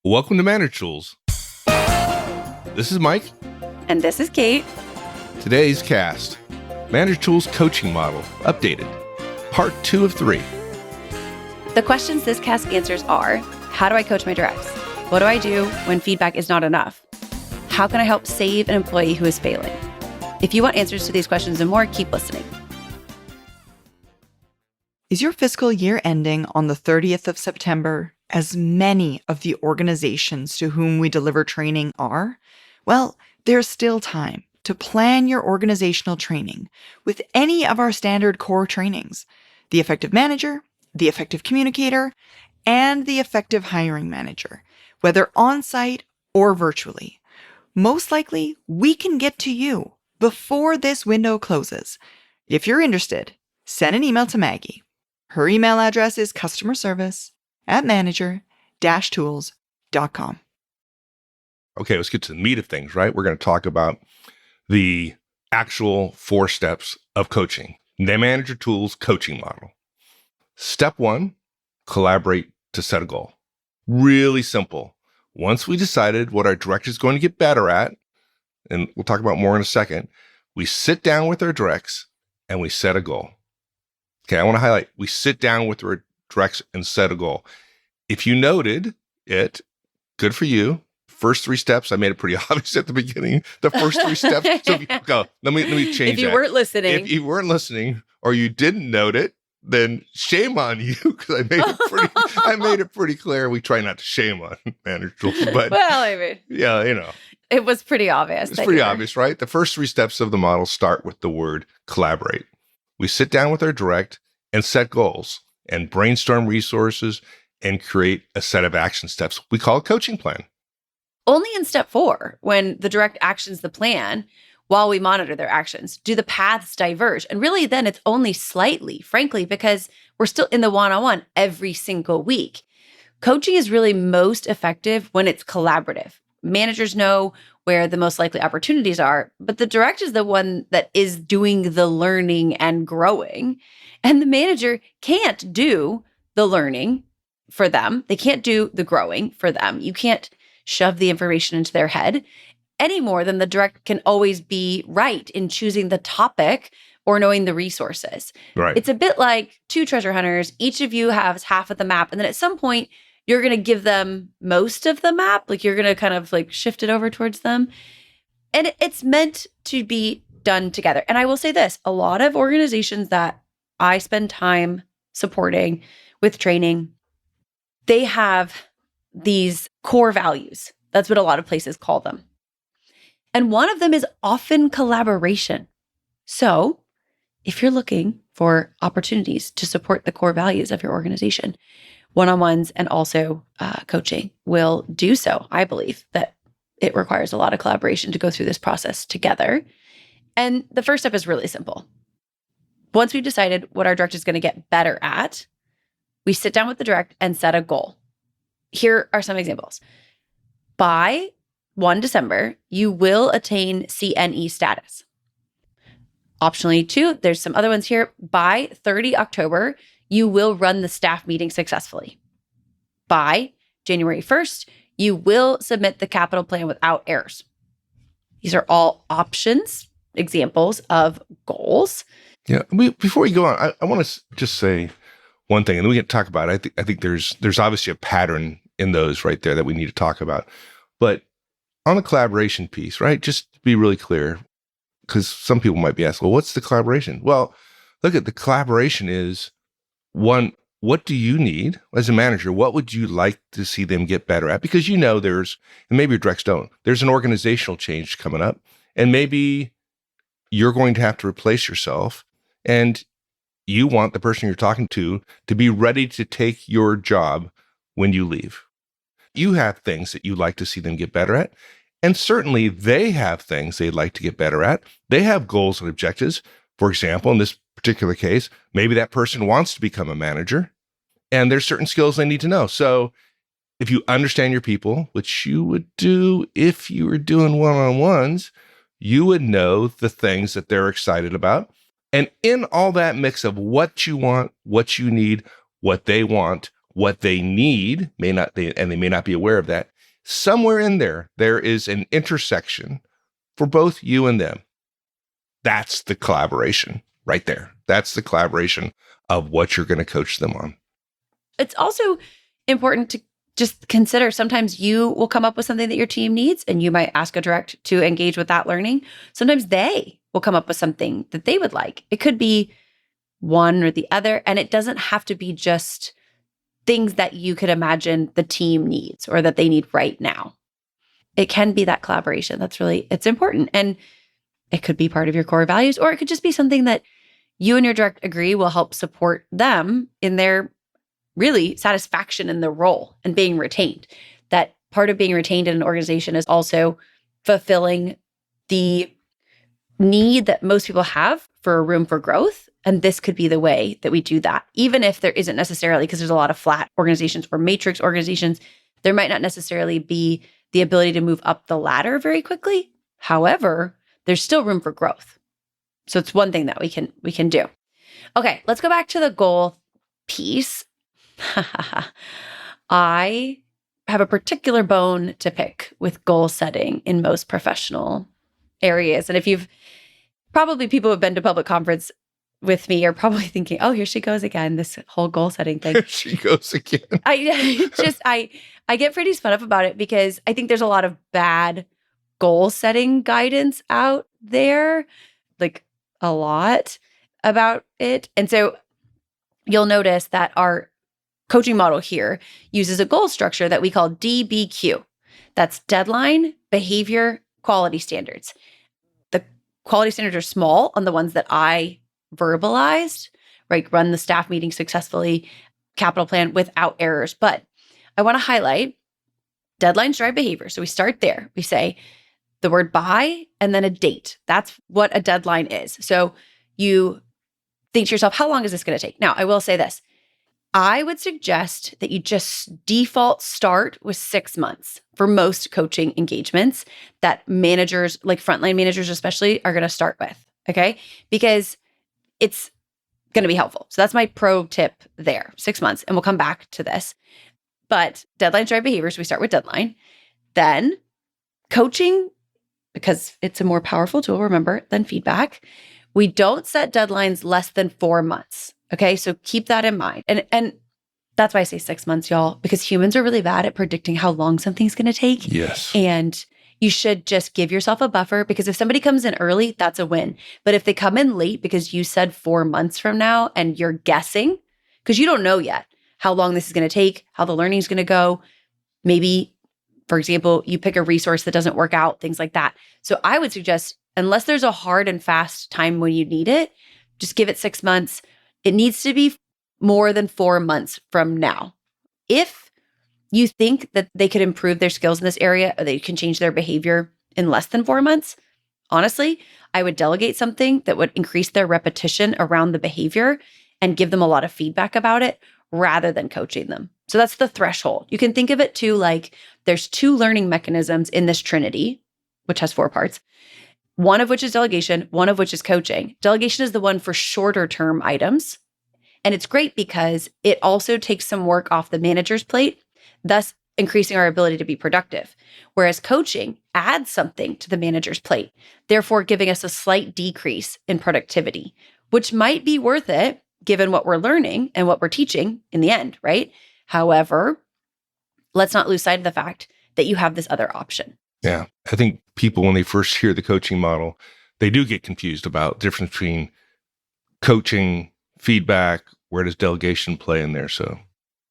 Welcome to Manager Tools. This is Mike. And this is Kate. Today's cast, Manager Tools Coaching Model, updated, part 2 of 3. The questions this cast answers are, how do I coach my directs? What do I do when feedback is not enough? How can I help save an employee who is failing? If you want answers to these questions and more, keep listening. Is your fiscal year ending on the 30th of September, as many of the organizations to whom we deliver training are? Well, there's still time to plan your organizational training with any of our standard core trainings: the Effective Manager, the Effective Communicator, and the Effective Hiring Manager, whether on-site or virtually. Most likely, we can get to you before this window closes. If you're interested, send an email to Maggie. Her email address is customerservice@manager-tools.com. Okay, let's get to the meat of things, right? We're going to talk about the actual 4 steps of coaching, the Manager Tools Coaching Model. Step 1, collaborate to set a goal. Really simple. Once we decided what our director is going to get better at, and we'll talk about more in a second, we sit down with our directs and we set a goal. Okay, I want to highlight, we sit down with our directs and set a goal. If you noted it, good for you. First 3 steps, I made it pretty obvious at the beginning. The first 3 steps. So if you go, let me change If you that. weren't listening. If you weren't listening or you didn't note it, then shame on you, because I made it pretty clear. We try not to shame on Manager Tools, but Well, I mean, yeah, you know, it was pretty obvious. it's pretty obvious, right? The first 3 steps of the model start with the word collaborate. We sit down with our direct and set goals and brainstorm resources and create a set of action steps we call a coaching plan. Only in step 4, when the direct actions the plan while we monitor their actions, do the paths diverge. And really then it's only slightly, frankly, because we're still in the one-on-one every single week. Coaching is really most effective when it's collaborative. Managers know where the most likely opportunities are, but the direct is the one that is doing the learning and growing. And the manager can't do the learning for them. They can't do the growing for them. You can't shove the information into their head any more than the direct can always be right in choosing the topic or knowing the resources. Right. It's a bit like 2 treasure hunters. Each of you has half of the map. And then at some point, you're going to give them most of the map. Like you're going to kind of like shift it over towards them. And it's meant to be done together. And I will say this, a lot of organizations that I spend time supporting with training, they have these core values. That's what a lot of places call them. And one of them is often collaboration. So if you're looking for opportunities to support the core values of your organization, one-on-ones and also coaching will do so. I believe that it requires a lot of collaboration to go through this process together. And the first step is really simple. Once we've decided what our direct is going to get better at, we sit down with the direct and set a goal. Here are some examples. By 1 December, you will attain CNE status. Optionally, 2, there's some other ones here. By 30 October, you will run the staff meeting successfully. By January 1st, you will submit the capital plan without errors. These are all options, examples of goals. Yeah. Before we go on, I want to just say one thing, and then we can talk about it. I think there's obviously a pattern in those right there that we need to talk about. But on the collaboration piece, right, just to be really clear, because some people might be asking, well, what's the collaboration? Well, look at the collaboration is, one, what do you need as a manager? What would you like to see them get better at? Because you know and maybe your directs don't, there's an organizational change coming up, and maybe you're going to have to replace yourself, and you want the person you're talking to be ready to take your job when you leave. You have things that you'd like to see them get better at. And certainly they have things they'd like to get better at. They have goals and objectives. For example, in this particular case, maybe that person wants to become a manager, and there's certain skills they need to know. So if you understand your people, which you would do if you were doing one-on-ones, you would know the things that they're excited about. And in all that mix of what you want, what you need, what they want, what they need and they may not be aware of that. Somewhere in there is an intersection for both you and them. That's the collaboration right there. That's the collaboration of what you're going to coach them on. It's also important to just consider sometimes you will come up with something that your team needs and you might ask a direct to engage with that learning. Sometimes they will come up with something that they would like. It could be one or the other, and it doesn't have to be just things that you could imagine the team needs or that they need right now. It can be that collaboration. It's important. And it could be part of your core values, or it could just be something that you and your direct agree will help support them in their really satisfaction in the role and being retained. That part of being retained in an organization is also fulfilling the need that most people have for a room for growth. And this could be the way that we do that. Even if there isn't necessarily, because there's a lot of flat organizations or matrix organizations, there might not necessarily be the ability to move up the ladder very quickly. However, there's still room for growth. So it's one thing that we can do. Okay, let's go back to the goal piece. I have a particular bone to pick with goal setting in most professional areas. And if people who have been to public conference with me are probably thinking, oh, here she goes again, this whole goal setting thing. Here she goes again. I get pretty spun up about it because I think there's a lot of bad goal setting guidance out there, like a lot about it. And so you'll notice that our coaching model here uses a goal structure that we call DBQ. That's deadline, behavior, quality standards. The quality standards are small on the ones that I verbalized, right? Run the staff meeting successfully, capital plan without errors. But I want to highlight deadlines drive behavior. So we start there. We say the word by and then a date. That's what a deadline is. So you think to yourself, how long is this going to take? Now, I will say this. I would suggest that you just default start with 6 months for most coaching engagements that managers, like frontline managers especially, are going to start with, okay? Because it's going to be helpful. So that's my pro tip there, 6 months. And we'll come back to this. But deadlines drive behavior, so we start with deadline. Then coaching, because it's a more powerful tool, remember, than feedback. We don't set deadlines less than 4 months. Okay, so keep that in mind. And that's why I say 6 months, y'all, because humans are really bad at predicting how long something's going to take. Yes. And you should just give yourself a buffer, because if somebody comes in early, that's a win. But if they come in late because you said 4 months from now and you're guessing, because you don't know yet how long this is going to take, how the learning is going to go. Maybe, for example, you pick a resource that doesn't work out, things like that. So I would suggest, unless there's a hard and fast time when you need it, just give it 6 months. It needs to be more than 4 months from now. If you think that they could improve their skills in this area, or they can change their behavior in less than 4 months, honestly, I would delegate something that would increase their repetition around the behavior and give them a lot of feedback about it rather than coaching them. So that's the threshold. You can think of it too, like there's 2 learning mechanisms in this trinity, which has 4 parts. One of which is delegation, one of which is coaching. Delegation is the one for shorter term items. And it's great because it also takes some work off the manager's plate, thus increasing our ability to be productive. Whereas coaching adds something to the manager's plate, therefore giving us a slight decrease in productivity, which might be worth it given what we're learning and what we're teaching in the end, right? However, let's not lose sight of the fact that you have this other option. Yeah. I think people, when they first hear the coaching model, they do get confused about the difference between coaching, feedback, where does delegation play in there? So,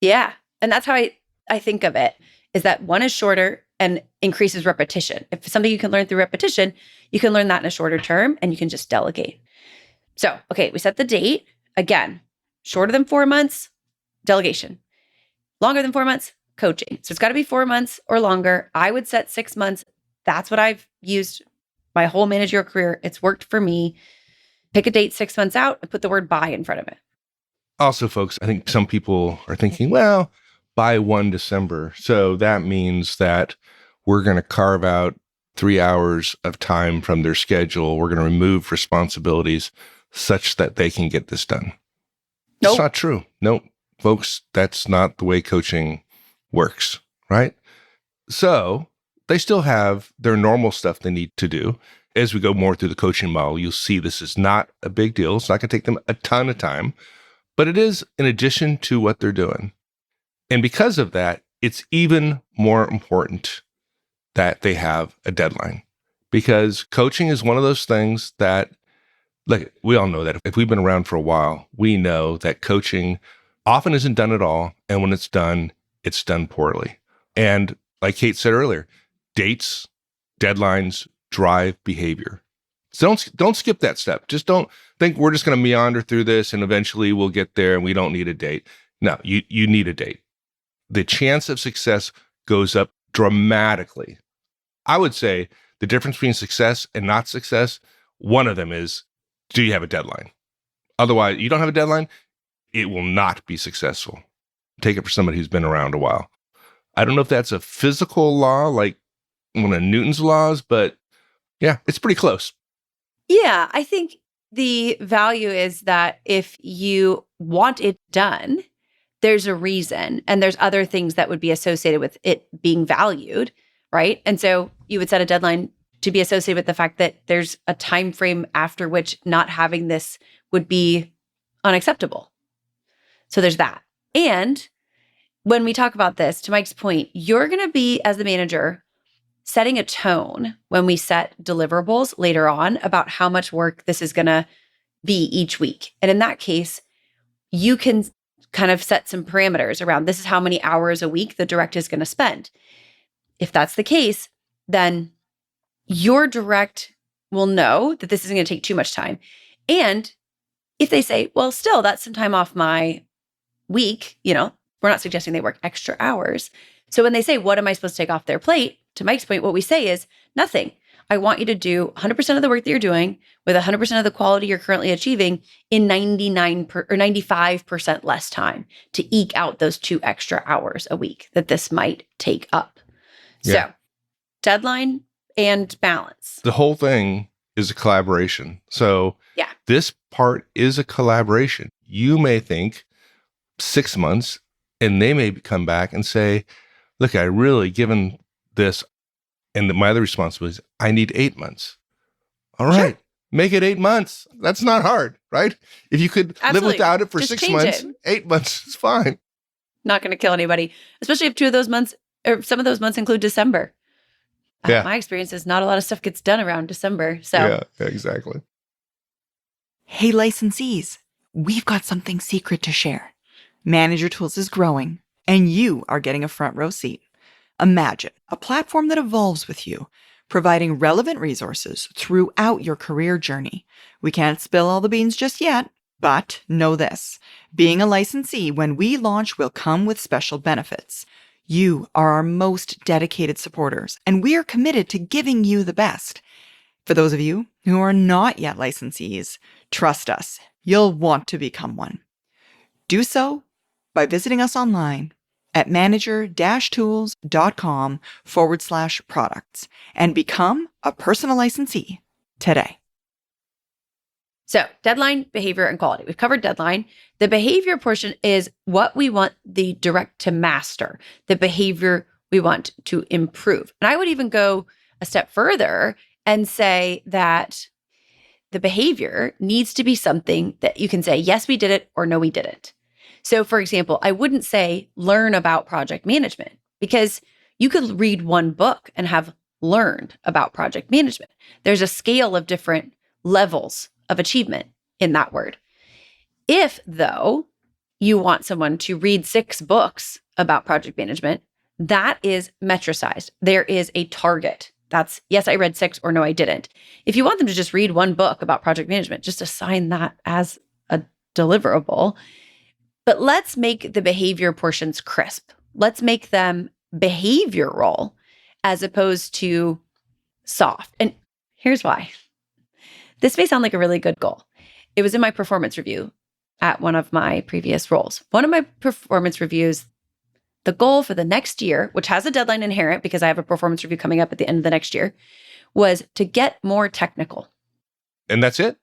yeah. And that's how I think of it, is that one is shorter and increases repetition. If it's something you can learn through repetition, you can learn that in a shorter term and you can just delegate. So, okay, we set the date. Again, shorter than 4 months, delegation. Longer than 4 months, coaching. So it's got to be 4 months or longer. I would set 6 months. That's what I've used my whole managerial career. It's worked for me. Pick a date 6 months out and put the word by in front of it. Also, folks, I think some people are thinking, well, by 1 December. So that means that we're going to carve out 3 hours of time from their schedule. We're going to remove responsibilities such that they can get this done. Nope. It's not true. Nope. Folks, that's not the way coaching works, right? So they still have their normal stuff they need to do. As we go more through the coaching model, you'll see this is not a big deal. It's not going to take them a ton of time, but it is in addition to what they're doing. And because of that, it's even more important that they have a deadline, because coaching is one of those things that, like, we all know that if we've been around for a while, we know that coaching often isn't done at all. And when it's done poorly. And like Kate said earlier, dates, deadlines drive behavior. So don't skip that step. Just don't think we're just going to meander through this and eventually we'll get there and we don't need a date. No, you need a date. The chance of success goes up dramatically. I would say the difference between success and not success, one of them is, do you have a deadline? Otherwise, you don't have a deadline, it will not be successful. Take it for somebody who's been around a while. I don't know if that's a physical law, like one of Newton's laws, but yeah, it's pretty close. Yeah, I think the value is that if you want it done, there's a reason, and there's other things that would be associated with it being valued, right? And so you would set a deadline to be associated with the fact that there's a time frame after which not having this would be unacceptable. So there's that. And when we talk about this, to Mike's point, you're going to be, as the manager, setting a tone when we set deliverables later on about how much work this is going to be each week. And in that case, you can kind of set some parameters around this is how many hours a week the direct is going to spend. If that's the case, then your direct will know that this isn't going to take too much time. And if they say, well, still, that's some time off my week, we're not suggesting they work extra hours. So when they say, what am I supposed to take off their plate? To Mike's point, what we say is nothing. I want you to do 100% of the work that you're doing with 100% of the quality you're currently achieving in 95% less time to eke out those 2 extra hours a week that this might take up. Yeah. So deadline and balance. The whole thing is a collaboration. So yeah, this part is a collaboration. You may think 6 months, and they may come back and say, look, I really given this, and my other responsibility is I need 8 months. All right, make it 8 months. That's not hard, right? If you could live without it for Just 6 change months, it. 8 months is fine. Not going to kill anybody, especially if 2 of those months or some of those months include December. Yeah. My experience is not a lot of stuff gets done around December. So Yeah, exactly. Hey, licensees, we've got something secret to share. Manager Tools is growing, and you are getting a front row seat. Imagine a platform that evolves with you, providing relevant resources throughout your career journey. We can't spill all the beans just yet, but know this. Being a licensee when we launch will come with special benefits. You are our most dedicated supporters, and we are committed to giving you the best. For those of you who are not yet licensees, trust us, you'll want to become one. Do so by visiting us online at manager-tools.com/products and become a personal licensee today. So deadline, behavior, and quality. We've covered deadline. The behavior portion is what we want the direct to master, the behavior we want to improve. And I would even go a step further and say that the behavior needs to be something that you can say, yes, we did it, or no, we didn't. So for example, I wouldn't say learn about project management, because you could read one book and have learned about project management. There's a scale of different levels of achievement in that word. If, though, you want someone to read 6 books about project management, that is metricized. There is a target. That's, yes, I read 6, or no, I didn't. If you want them to just read one book about project management, just assign that as a deliverable. But let's make the behavior portions crisp. Let's make them behavioral as opposed to soft. And here's why. This may sound like a really good goal. It was in my performance review at one of my previous roles. One of my performance reviews, the goal for the next year, which has a deadline inherent because I have a performance review coming up at the end of the next year, was to get more technical. And that's it?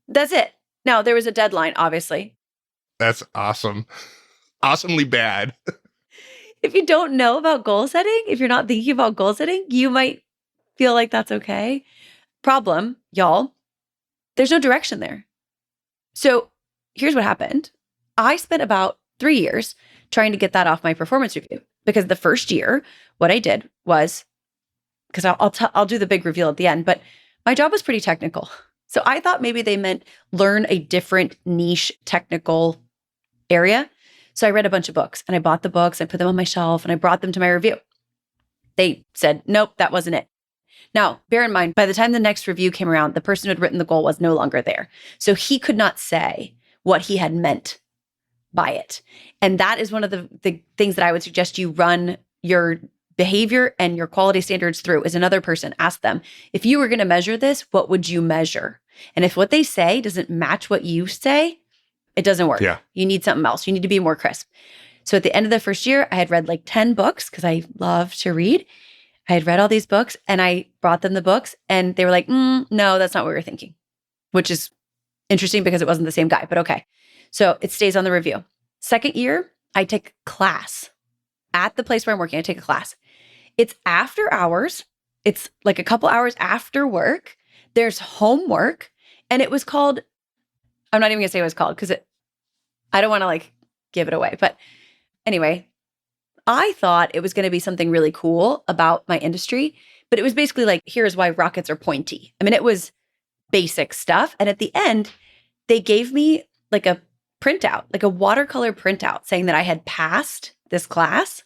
That's it. Now, there was a deadline, obviously. That's awesome. awesomely bad. If you don't know about goal setting, if you're not thinking about goal setting, you might feel like that's okay. Problem, y'all, there's no direction there. So here's what happened. I spent about 3 years trying to get that off my performance review, because the first year, what I did was, because I'll do the big reveal at the end, but my job was pretty technical. So I thought maybe they meant learn a different niche technical area. So I read a bunch of books and I bought the books, I put them on my shelf and I brought them to my review. They said, nope, that wasn't it. Now, bear in mind, by the time the next review came around, the person who had written the goal was no longer there. So he could not say what he had meant by it. And that is one of the things that I would suggest you run your behavior and your quality standards through, is another person. Ask them, if you were going to measure this, what would you measure? And if what they say doesn't match what you say, it doesn't work. Yeah. You need something else. You need to be more crisp. So at the end of the first year, I had read like 10 books because I love to read. I had read all these books and I brought them the books and they were like, no, that's not what we were thinking, which is interesting because it wasn't the same guy, but okay. So it stays on the review. Second year, I take a class at the place where I'm working. I take a class. It's after hours. It's like a couple hours after work. There's homework. And it was called, I'm not even gonna say what it was called because I don't want to like give it away. But anyway, I thought it was going to be something really cool about my industry, but it was basically like, here's why rockets are pointy. I mean, it was basic stuff. And at the end, they gave me like a printout, like a watercolor printout saying that I had passed this class.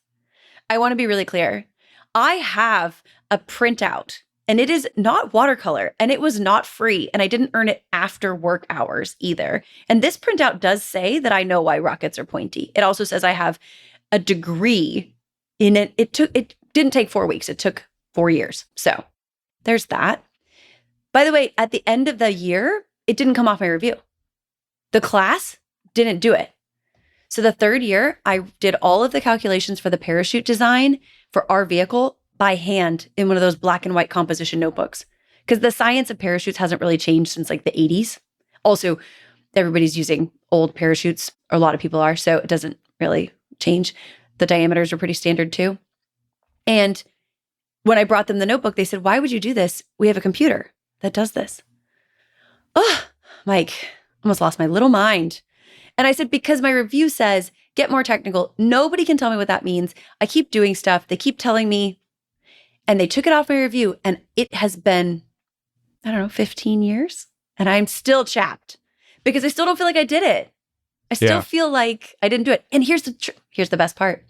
I want to be really clear. I have a printout and it is not watercolor and it was not free and I didn't earn it after work hours either. And this printout does say that I know why rockets are pointy. It also says I have a degree in it. It didn't take 4 weeks. It took 4 years. So there's that. By the way, at the end of the year, it didn't come off my review. The class didn't do it. So the third year, I did all of the calculations for the parachute design for our vehicle by hand in one of those black and white composition notebooks. Because the science of parachutes hasn't really changed since like the 80s. Also, everybody's using old parachutes, or a lot of people are, so it doesn't really change. The diameters are pretty standard too. And when I brought them the notebook, they said, why would you do this? We have a computer that does this. Oh, Mike, almost lost my little mind. And I said, because my review says, get more technical. Nobody can tell me what that means. I keep doing stuff. They keep telling me, and they took it off my review. And it has been, 15 years. And I'm still chapped because I still don't feel like I did it. I still feel like I didn't do it. And here's the best part.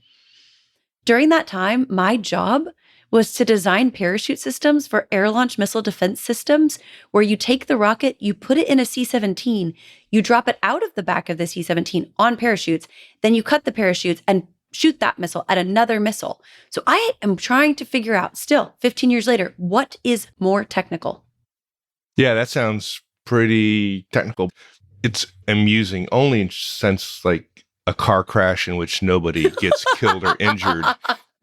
During that time, my job was to design parachute systems for air-launched missile defense systems, where you take the rocket, you put it in a C-17, you drop it out of the back of the C-17 on parachutes, then you cut the parachutes and shoot that missile at another missile. So I am trying to figure out still, 15 years later, what is more technical? Yeah, that sounds pretty technical. It's amusing only in sense like a car crash in which nobody gets killed or injured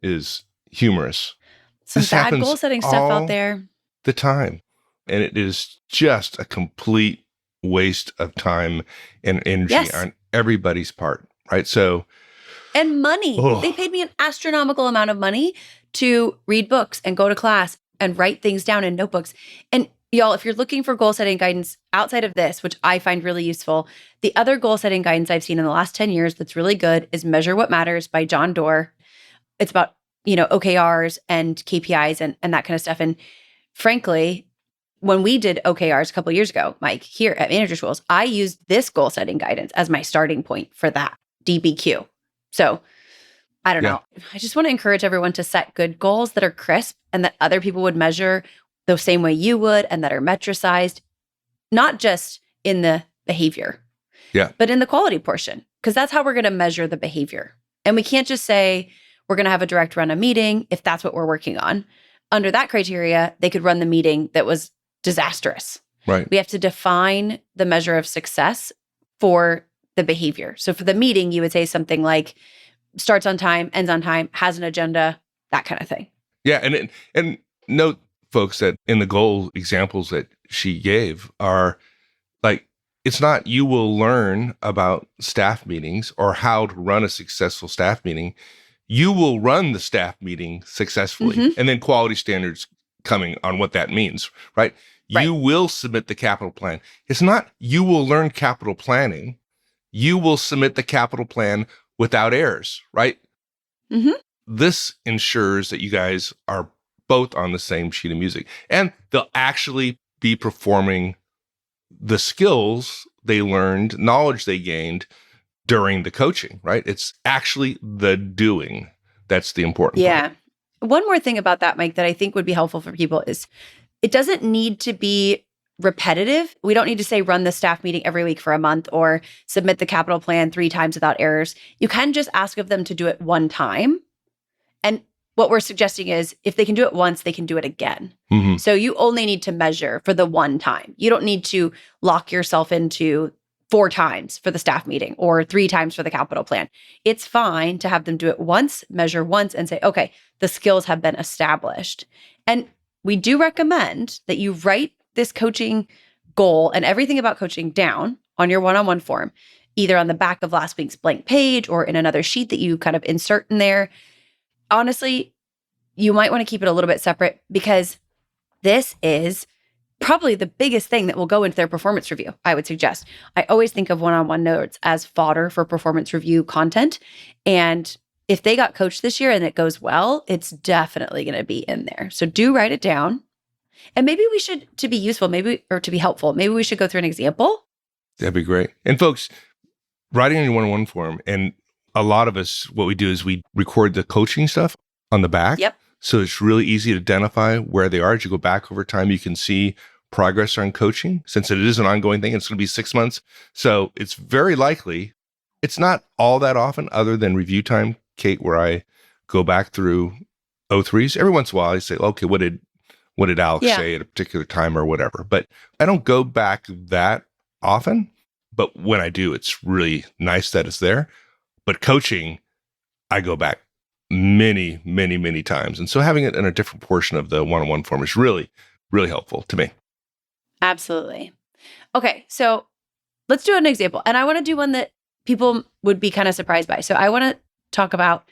is humorous. Some This bad happens goal setting stuff all out there. the time. And it is just a complete waste of time and energy on everybody's part, right? So, and money. Oh. They paid me an astronomical amount of money to read books and go to class and write things down in notebooks. And y'all, if you're looking for goal setting guidance outside of this, which I find really useful, the other goal setting guidance I've seen in the last 10 years that's really good is Measure What Matters by John Doerr. It's about, OKRs and KPIs and that kind of stuff. And frankly, when we did OKRs a couple of years ago, Mike, here at Manager Tools, I used this goal setting guidance as my starting point for that DBQ. So I don't know. I just want to encourage everyone to set good goals that are crisp and that other people would measure the same way you would and that are metricized, not just in the behavior, but in the quality portion, because that's how we're going to measure the behavior. And we can't just say we're going to have a direct run a meeting if that's what we're working on. Under that criteria, they could run the meeting that was disastrous. right. We have to define the measure of success for the behavior. So for the meeting, you would say something like starts on time, ends on time, has an agenda, that kind of thing. Yeah. And note, folks, that in the goal examples that she gave are like, It's not you will learn about staff meetings or how to run a successful staff meeting. You will run the staff meeting successfully. And then quality standards coming on what that means, right? Right. You will submit the capital plan. It's not you will learn capital planning. You will submit the capital plan without errors, right? This ensures that you guys are both on the same sheet of music, and they'll actually be performing the skills they learned, knowledge they gained during the coaching, right? It's actually the doing that's the important part. One more thing about that, Mike, that I think would be helpful for people is it doesn't need to be repetitive. We don't need to say run the staff meeting every week for a month or submit the capital plan 3 times without errors. You can just ask of them to do it one time. And what we're suggesting is if they can do it once, they can do it again. So you only need to measure for the one time. You don't need to lock yourself into 4 times for the staff meeting or 3 times for the capital plan. It's fine to have them do it once, measure once, and say, okay, the skills have been established. And we do recommend that you write this coaching goal and everything about coaching down on your one-on-one form, either on the back of last week's blank page or in another sheet that you kind of insert in there. Honestly, you might want to keep it a little bit separate because this is probably the biggest thing that will go into their performance review, I would suggest. I always think of one-on-one notes as fodder for performance review content. And if they got coached this year and it goes well, it's definitely going to be in there. So do write it down. And maybe we should, to be useful, or to be helpful, maybe we should go through an example. That'd be great. And folks, writing in your one-on-one form, and a lot of us, what we do is we record the coaching stuff on the back. So it's really easy to identify where they are. As you go back over time, you can see progress on coaching. Since it is an ongoing thing, it's going to be 6 months. So it's very likely, it's not all that often other than review time, Kate, where I go back through O3s. Every once in a while, I say, okay, what did Alex say at a particular time or whatever? But I don't go back that often. But when I do, it's really nice that it's there. But coaching, I go back many, many, many times. And so having it in a different portion of the one-on-one form is really, really helpful to me. Absolutely. Okay, so let's do an example. And I want to do one that people would be kind of surprised by. So I want to talk about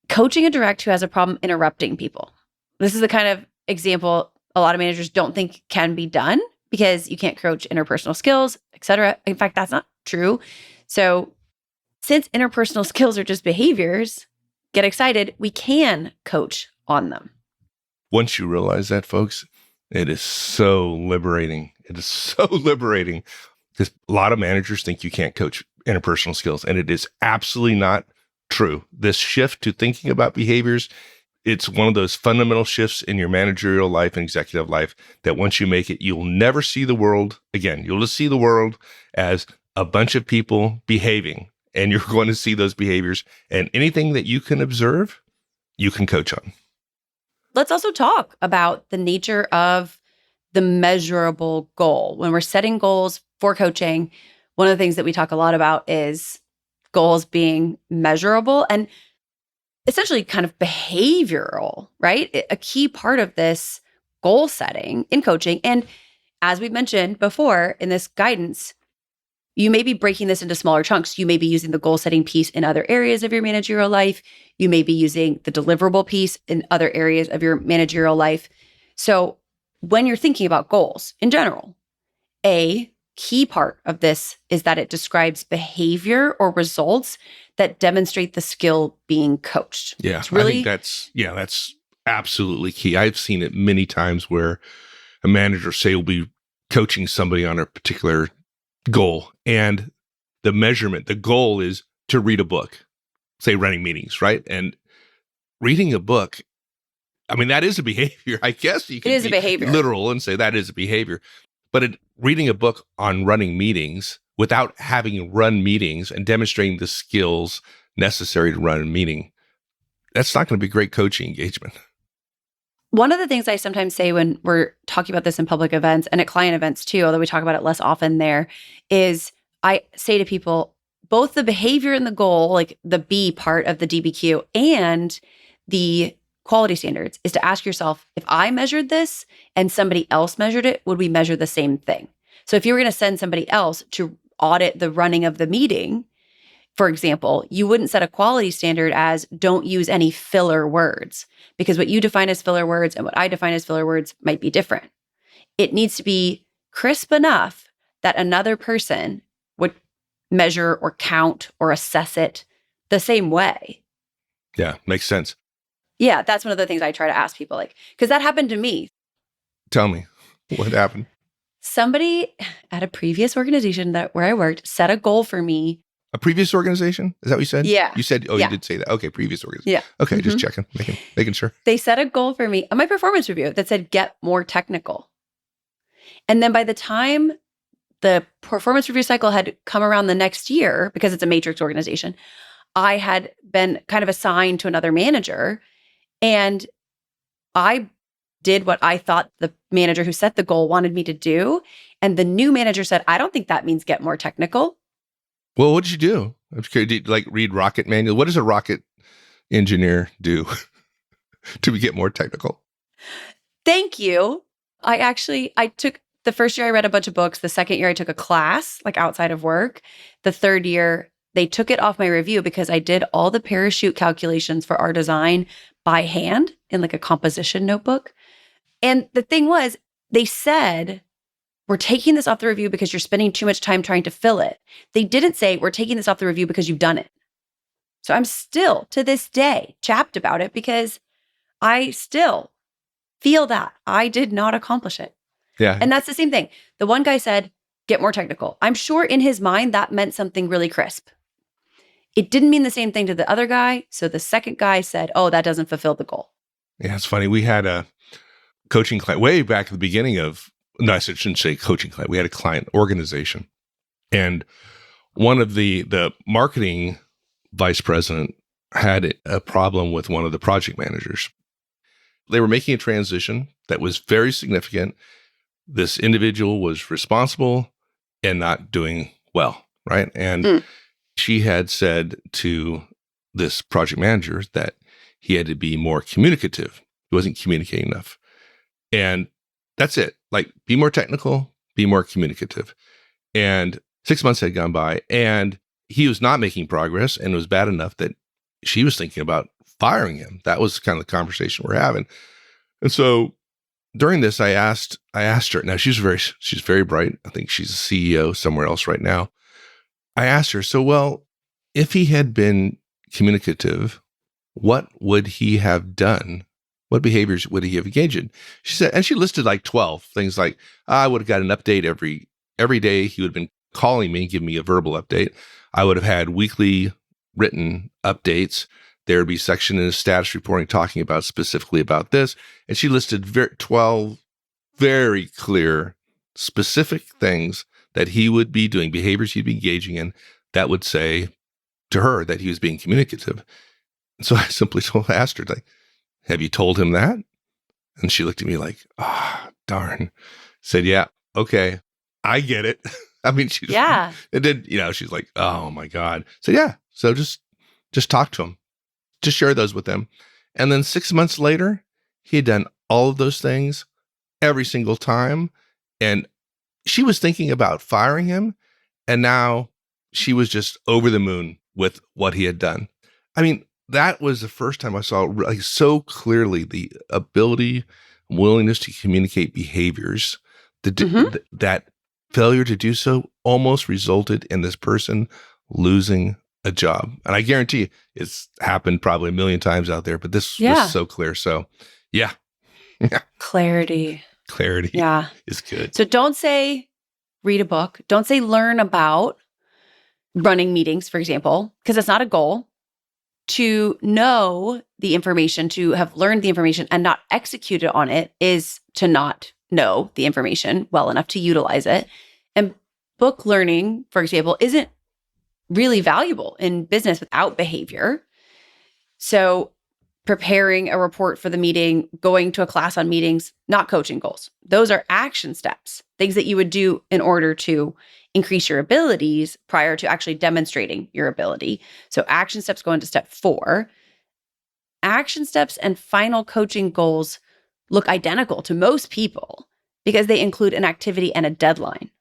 coaching a direct who has a problem interrupting people. This is the kind of example a lot of managers don't think can be done because you can't coach interpersonal skills, etc. In fact, that's not true. So since interpersonal skills are just behaviors, get excited, we can coach on them. Once you realize that, folks, it is so liberating. It is so liberating because a lot of managers think you can't coach interpersonal skills, and it is absolutely not true. This shift to thinking about behaviors, it's one of those fundamental shifts in your managerial life and executive life that once you make it, you'll never see the world again. You'll just see the world as a bunch of people behaving, and you're going to see those behaviors, and anything that you can observe, you can coach on. Let's also talk about the nature of the measurable goal. When we're setting goals for coaching, one of the things that we talk a lot about is goals being measurable and essentially kind of behavioral, right? A key part of this goal setting in coaching. And as we mentioned before in this guidance, you may be breaking this into smaller chunks. You may be using the goal setting piece in other areas of your managerial life. You may be using the deliverable piece in other areas of your managerial life. So when you're thinking about goals in general, a key part of this is that it describes behavior or results that demonstrate the skill being coached. Yeah, it's really, I think that's absolutely key. I've seen it many times where a manager say will be coaching somebody on a particular goal, and the measurement, the goal is to read a book, say running meetings, right? And reading a book, I mean, that is a behavior. I guess you can it is a behavior. Literal and say that is a behavior. But reading a book on running meetings without having run meetings and demonstrating the skills necessary to run a meeting, that's not going to be great coaching engagement. One of the things I sometimes say when we're talking about this in public events and at client events too, although we talk about it less often there, is I say to people, both the behavior and the goal, like the B part of the DBQ and the quality standards, is to ask yourself, if I measured this and somebody else measured it, would we measure the same thing? So if you were going to send somebody else to audit the running of the meeting, for example, you wouldn't set a quality standard as don't use any filler words, because what you define as filler words and what I define as filler words might be different. It needs to be crisp enough that another person would measure or count or assess it the same way. Yeah, makes sense. Yeah, that's one of the things I try to ask people, like, because that happened to me. Tell me what happened. Somebody at a previous organization where I worked set a goal for me. A previous organization? Is that what you said? Yeah. You said, Yeah. You did say that. Okay, previous organization. Yeah. Okay, just Mhm. checking, making sure. They set a goal for me on my performance review that said, get more technical. And then by the time the performance review cycle had come around the next year, because it's a matrix organization, I had been kind of assigned to another manager, and I did what I thought the manager who set the goal wanted me to do. And the new manager said, I don't think that means get more technical. Well, what did you do? I'm curious, did you like read rocket manual? What does a rocket engineer do to get more technical? Thank you. I took the first year I read a bunch of books. The second year I took a class like outside of work. The third year they took it off my review because I did all the parachute calculations for our design by hand in like a composition notebook. And the thing was, they said, we're taking this off the review because you're spending too much time trying to fill it. They didn't say, we're taking this off the review because you've done it. So I'm still, to this day, chapped about it because I still feel that I did not accomplish it. Yeah. And that's the same thing. The one guy said, get more technical. I'm sure in his mind that meant something really crisp. It didn't mean the same thing to the other guy. So the second guy said, oh, that doesn't fulfill the goal. Yeah, it's funny. We had a coaching client way back at the beginning of, no, I shouldn't say coaching client. We had a client organization. And one of the marketing vice president had a problem with one of the project managers. They were making a transition that was very significant. This individual was responsible and not doing well, right? And she had said to this project manager that he had to be more communicative. He wasn't communicating enough. And that's it. Like, be more technical, be more communicative. And 6 months had gone by and he was not making progress, and it was bad enough that she was thinking about firing him. That was kind of the conversation we're having. And so during this, I asked her, now she's very bright. I think she's a CEO somewhere else right now. I asked her, so, well, if he had been communicative, what would he have done? What behaviors would he have engaged in? She said, and she listed like 12 things, like, I would have got an update every day. He would have been calling me, giving me a verbal update. I would have had weekly written updates. There would be a section in his status reporting talking about specifically about this. And she listed 12 very clear, specific things that he would be doing, behaviors he'd be engaging in, that would say to her that he was being communicative. And so I simply asked her, like, have you told him that? And she looked at me like, darn. Said, yeah, okay, I get it. I mean, Yeah. It did, she's like, oh my God. So yeah, so just talk to him. Just share those with him. And then 6 months later, he had done all of those things every single time. And she was thinking about firing him. And now she was just over the moon with what he had done. I mean, that was the first time I saw like so clearly the ability, willingness to communicate behaviors. That failure to do so almost resulted in this person losing a job. And I guarantee you it's happened probably a million times out there, but this was so clear. So yeah. Clarity is good. So don't say read a book. Don't say learn about running meetings, for example, because that's not a goal. To know the information, to have learned the information and not executed on it is to not know the information well enough to utilize it. And book learning, for example, isn't really valuable in business without behavior. So preparing a report for the meeting, going to a class on meetings, not coaching goals. Those are action steps, things that you would do in order to increase your abilities prior to actually demonstrating your ability. So action steps go into step 4. Action steps and final coaching goals look identical to most people because they include an activity and a deadline.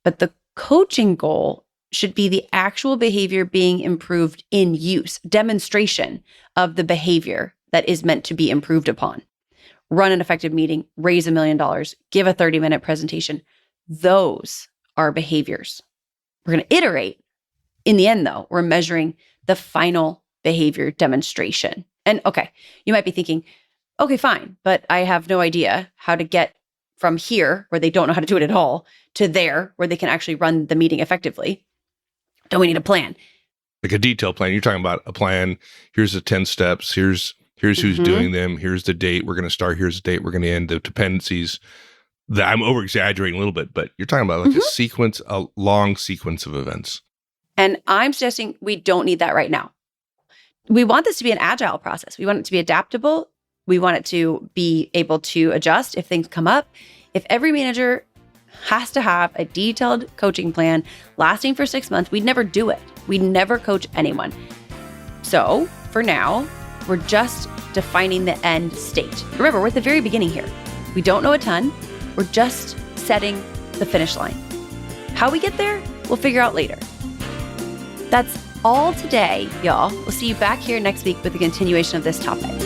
But the coaching goal should be the actual behavior being improved in use, demonstration of the behavior that is meant to be improved upon. Run an effective meeting, raise $1 million, give a 30-minute presentation. Those are behaviors. We're going to iterate. In the end, though, we're measuring the final behavior demonstration. And okay, you might be thinking, okay, fine, but I have no idea how to get from here, where they don't know how to do it at all, to there, where they can actually run the meeting effectively. Don't we need a plan? Like a detailed plan. You're talking about a plan. Here's the 10 steps. Here's who's doing them. Here's the date we're going to start. Here's the date we're going to end. The dependencies. I'm over exaggerating a little bit, but you're talking about like a sequence, a long sequence of events. And I'm suggesting we don't need that right now. We want this to be an agile process. We want it to be adaptable. We want it to be able to adjust if things come up. If every manager has to have a detailed coaching plan lasting for 6 months, we'd never do it. We'd never coach anyone. So for now, we're just defining the end state. Remember, we're at the very beginning here. We don't know a ton. We're just setting the finish line. How we get there, we'll figure out later. That's all today, y'all. We'll see you back here next week with the continuation of this topic.